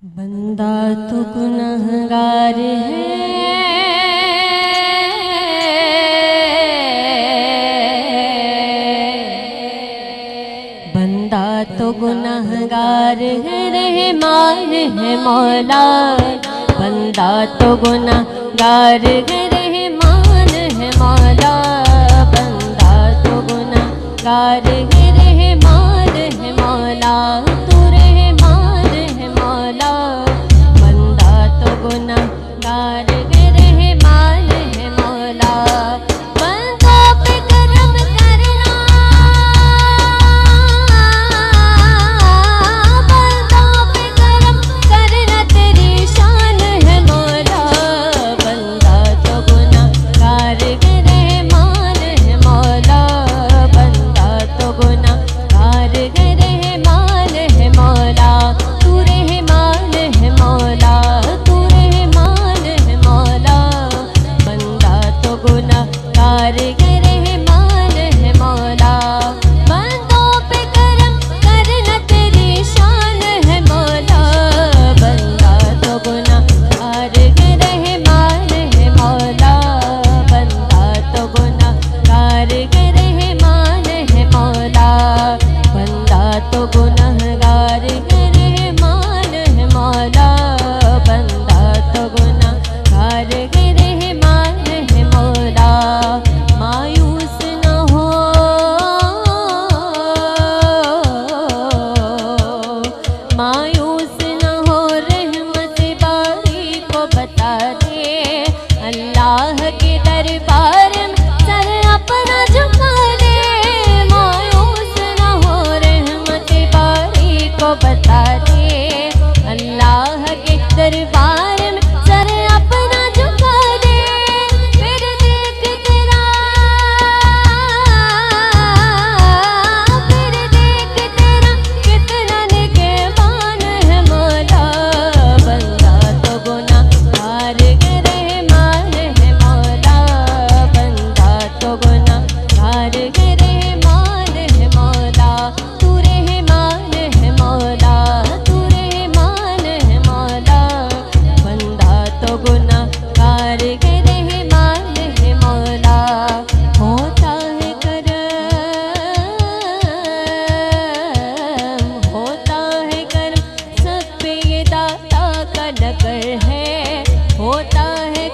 बंदा तो गुनहगार है, बंदा तो गुनहगार है, रहमान है मौला। बंदा तो गुनहगार है, रहमान है मौला। बंदा तो गुनहगार है, रहमान है मौला। तू रहमान है मौला। बंदा तो गुनहगार है, रहमान है मौला। बंदों पे करम करना, बंदों पे करम करना तेरी शान है मौला। बंदा तो गुनहगार है, रहमान है मौला। बंदा तो गुनहगार है, रहमान है मौला। तू रहमान है मौला, तू रहमान है मौला। बंदा तो गुनहगार है, रहमान है मौला। बंदों पे करम करना तेरी शान है मौला। बंदा तो गुनहगार है, रहमान है मौला। बंदा तो गुनहगार है, रहमान है मौला। बंदा तो गुनहगार है, रहमान है मौला। बंदा तो गुनहगार है, रहमान है मौला। मायूस न हो, मायूस न हो, रहमत बारी को बता दे। अल्लाह के दरबार में सर अपना झुका दे। मायूस न हो, रहमत बारी को बता दे। अल्लाह के दरबार में सर अपना झुका दे। फिर देख तेरा, फिर देख तेरा कितना निगहबान है मौला। बंदा तो गुनहगार है, रहमान है मौला। बंदा तो गुनहगार है, रहमान है मौला। तू रहमान है मौला, तू रहमान है मौला। बंदा तो गुनहगार है, रहमान है मौला। होता है करम, होता है करम, सब पे ये दाता का नगर है। होता है